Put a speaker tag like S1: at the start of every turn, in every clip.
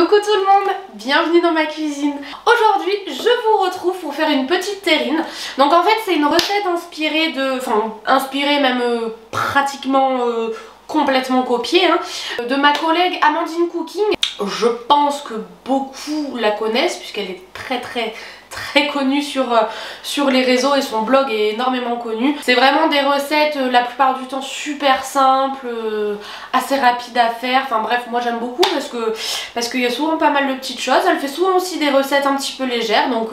S1: Coucou tout le monde, bienvenue dans ma cuisine. Aujourd'hui je vous retrouve pour faire une petite terrine. Donc en fait c'est une recette inspirée de... Enfin inspirée même pratiquement complètement copiée de ma collègue Amandine Cooking. Je pense que beaucoup la connaissent puisqu'elle est très connue sur les réseaux et son blog est énormément connu. C'est vraiment des recettes la plupart du temps super simples, assez rapides à faire. Enfin bref, moi j'aime beaucoup parce qu'il y a souvent pas mal de petites choses. Elle fait souvent aussi des recettes un petit peu légères, donc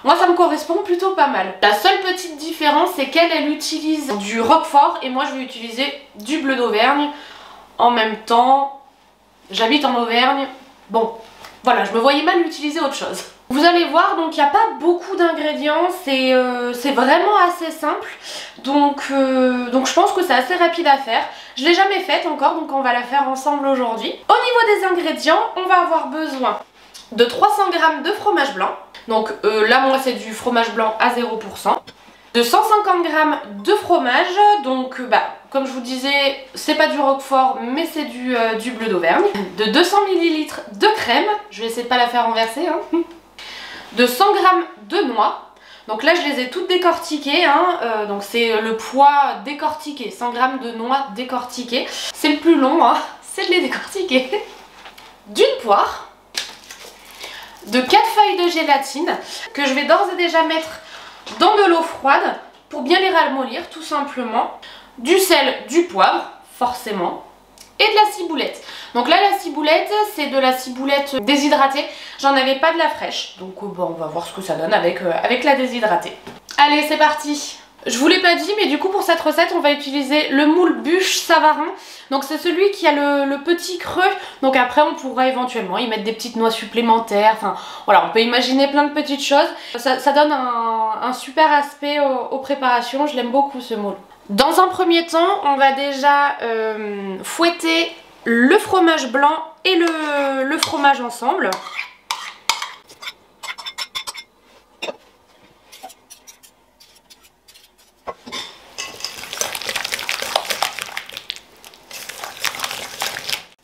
S1: moi ça me correspond plutôt pas mal. La seule petite différence c'est qu'elle utilise du roquefort et moi je vais utiliser du bleu d'Auvergne. En même temps, j'habite en Auvergne, bon voilà, je me voyais mal utiliser autre chose. Vous allez voir, donc il n'y a pas beaucoup d'ingrédients, c'est vraiment assez simple, donc je pense que c'est assez rapide à faire. Je ne l'ai jamais faite encore, donc on va la faire ensemble aujourd'hui. Au niveau des ingrédients, on va avoir besoin de 300 g de fromage blanc, donc là moi c'est du fromage blanc à 0%, de 150 g de fromage, donc comme je vous disais, c'est pas du roquefort mais c'est du bleu d'Auvergne, de 200 ml de crème, je vais essayer de pas la faire renverser, de 100 g de noix, donc là je les ai toutes décortiquées, donc c'est le poids décortiqué, 100 g de noix décortiquées, c'est le plus long, c'est de les décortiquer, d'une poire, de 4 feuilles de gélatine que je vais d'ores et déjà mettre dans de l'eau froide pour bien les ramollir tout simplement, du sel, du poivre forcément et de la ciboulette. Donc là la ciboulette c'est de la ciboulette déshydratée, j'en avais pas de la fraîche, donc bon, on va voir ce que ça donne avec la déshydratée. Allez c'est parti. Je vous l'ai pas dit mais du coup pour cette recette on va utiliser le moule bûche Savarin. Donc c'est celui qui a le petit creux, donc après on pourra éventuellement y mettre des petites noix supplémentaires, enfin voilà, on peut imaginer plein de petites choses. Ça donne un super aspect aux préparations, je l'aime beaucoup ce moule. Dans un premier temps on va déjà fouetter le fromage blanc et le fromage ensemble.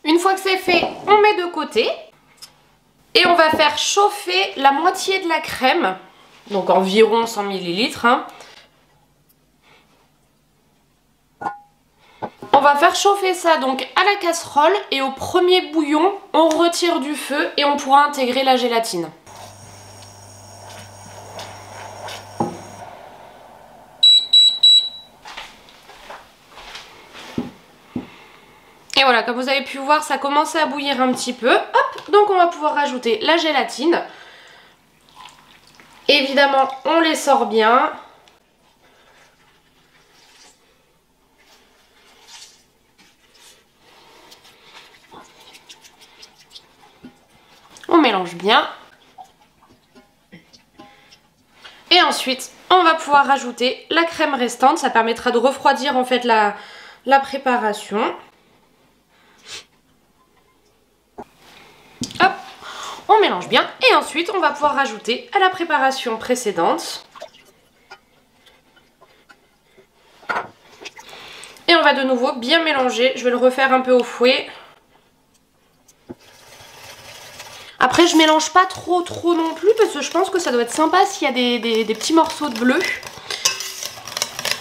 S1: Une fois que c'est fait, on met de côté et on va faire chauffer la moitié de la crème, donc environ 100 ml. On va faire chauffer ça donc à la casserole et au premier bouillon, on retire du feu et on pourra intégrer la gélatine. Et voilà, comme vous avez pu voir, ça commence à bouillir un petit peu. Hop, donc on va pouvoir rajouter la gélatine. Évidemment, on les sort bien. On mélange bien. Et ensuite, on va pouvoir rajouter la crème restante. Ça permettra de refroidir en fait la préparation. Hop, on mélange bien et ensuite on va pouvoir rajouter à la préparation précédente. Et on va de nouveau bien mélanger, je vais le refaire un peu au fouet. Après je mélange pas trop non plus parce que je pense que ça doit être sympa s'il y a des petits morceaux de bleu.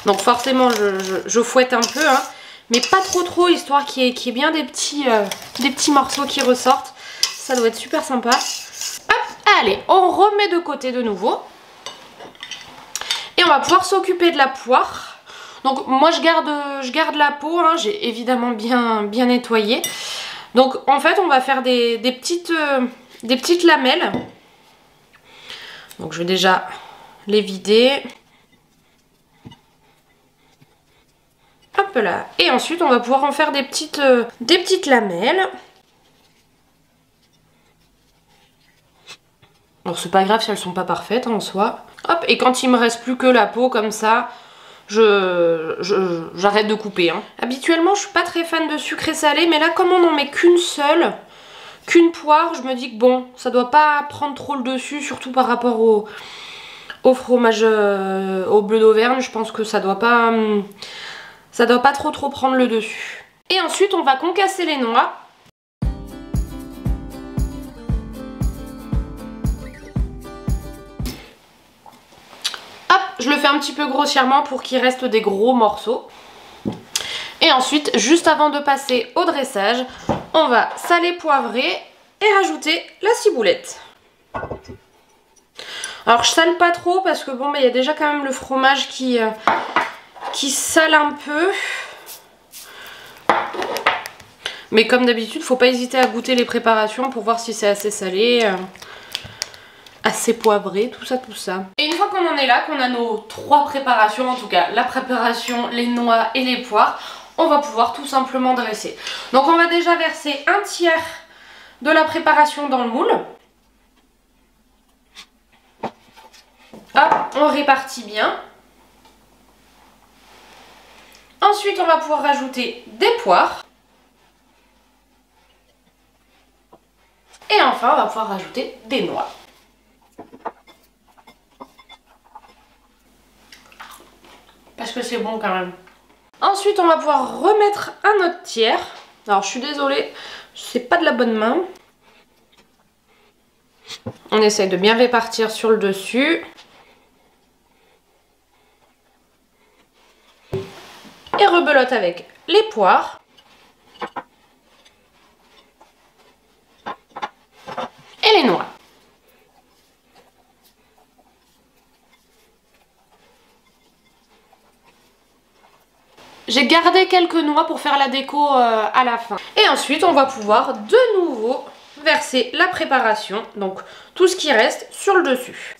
S1: Donc forcément je fouette un peu, mais pas trop histoire qu'il y ait bien des petits morceaux qui ressortent. Ça doit être super sympa. Hop, allez, on remet de côté de nouveau. Et on va pouvoir s'occuper de la poire. Donc moi je garde la peau, j'ai évidemment bien nettoyé. Donc en fait on va faire des petites lamelles. Donc je vais déjà les vider. Hop là. Et ensuite on va pouvoir en faire des petites lamelles. Alors c'est pas grave si elles sont pas parfaites en soi. Hop, et quand il me reste plus que la peau comme ça, j'arrête de couper. Habituellement je suis pas très fan de sucré salé, mais là comme on n'en met qu'une seule, qu'une poire, je me dis que bon, ça doit pas prendre trop le dessus, surtout par rapport au fromage au bleu d'Auvergne. Je pense que ça doit pas trop prendre le dessus. Et ensuite on va concasser les noix. je le fais un petit peu grossièrement pour qu'il reste des gros morceaux. Et ensuite, juste avant de passer au dressage, on va saler, poivrer et rajouter la ciboulette. Alors je sale pas trop parce que bon, il y a déjà quand même le fromage qui sale un peu. Mais comme d'habitude, faut pas hésiter à goûter les préparations pour voir si c'est assez salé, assez poivré, tout ça, tout ça. Et une fois qu'on en est là, qu'on a nos 3 préparations, en tout cas la préparation, les noix et les poires, on va pouvoir tout simplement dresser. Donc on va déjà verser un tiers de la préparation dans le moule. Hop, on répartit bien. Ensuite, on va pouvoir rajouter des poires. Et enfin, on va pouvoir rajouter des noix. Parce que c'est bon quand même. Ensuite, on va pouvoir remettre un autre tiers. Alors, je suis désolée, c'est pas de la bonne main. On essaye de bien répartir sur le dessus. Et rebelote avec les poires. Et les noix. J'ai gardé quelques noix pour faire la déco à la fin. Et ensuite, on va pouvoir de nouveau verser la préparation, donc tout ce qui reste sur le dessus.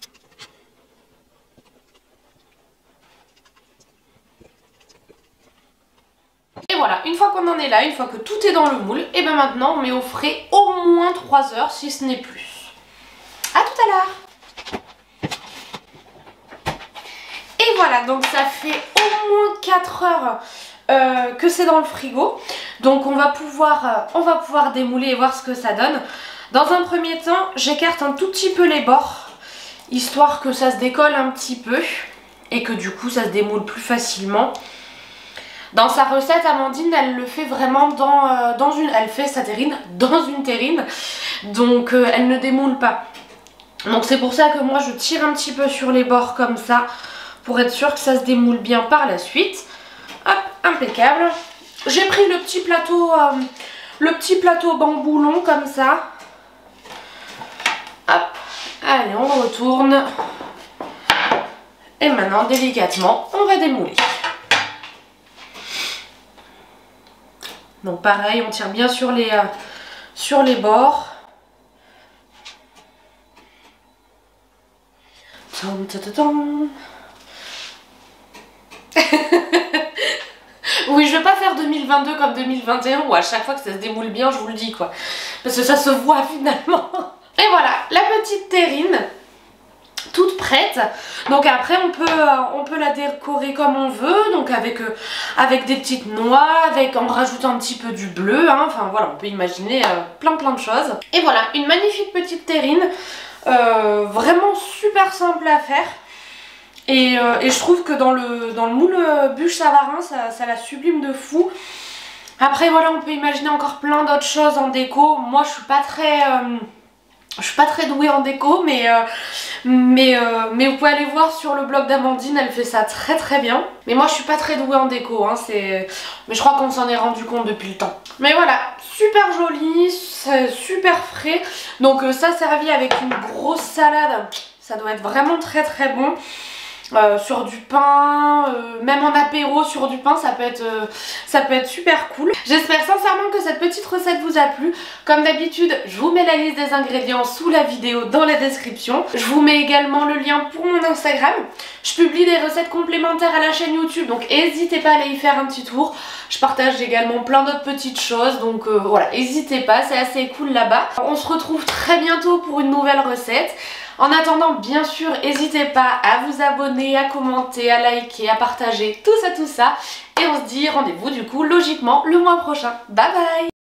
S1: Et voilà, une fois qu'on en est là, une fois que tout est dans le moule, et bien maintenant on met au frais au moins 3 heures si ce n'est plus. A tout à l'heure. Et voilà, donc ça fait au moins 4 heures que c'est dans le frigo. Donc on va pouvoir démouler et voir ce que ça donne. Dans un premier temps, j'écarte un tout petit peu les bords, histoire que ça se décolle un petit peu et que du coup ça se démoule plus facilement. Dans sa recette, Amandine, elle le fait vraiment elle fait sa terrine dans une terrine, donc elle ne démoule pas. Donc c'est pour ça que moi je tire un petit peu sur les bords comme ça, pour être sûr que ça se démoule bien par la suite. Hop, impeccable. J'ai pris le petit plateau bambou long comme ça. Hop, allez, on retourne. Et maintenant, délicatement, on va démouler. Donc pareil, on tire bien sur les bords. Oui, je vais pas faire 2022 comme 2021 où à chaque fois que ça se démoule bien, je vous le dis quoi. Parce que ça se voit finalement. Et voilà, la petite terrine toute prête. Donc après on peut la décorer comme on veut, donc avec des petites noix, en rajoutant un petit peu du bleu, hein. Enfin voilà, on peut imaginer plein de choses. Et voilà, une magnifique petite terrine, vraiment super simple à faire. Et je trouve que dans le moule bûche Savarin, ça la sublime de fou. Après voilà, on peut imaginer encore plein d'autres choses en déco. Moi je suis pas très douée en déco, mais vous pouvez aller voir sur le blog d'Amandine, elle fait ça très bien. Mais moi je suis pas très douée en déco, hein, mais je crois qu'on s'en est rendu compte depuis le temps. Mais voilà, super joli, super frais. Donc ça servi avec une grosse salade, ça doit être vraiment très bon. Sur du pain, même en apéro sur du pain, ça peut être super cool. J'espère sincèrement que cette petite recette vous a plu. Comme d'habitude, je vous mets la liste des ingrédients sous la vidéo dans la description. Je vous mets également le lien pour mon Instagram. Je publie des recettes complémentaires à la chaîne YouTube, donc n'hésitez pas à aller y faire un petit tour. Je partage également plein d'autres petites choses, donc voilà, n'hésitez pas, c'est assez cool là-bas. On se retrouve très bientôt pour une nouvelle recette. En attendant, bien sûr, n'hésitez pas à vous abonner, à commenter, à liker, à partager, tout ça. Et on se dit rendez-vous du coup logiquement le mois prochain. Bye bye!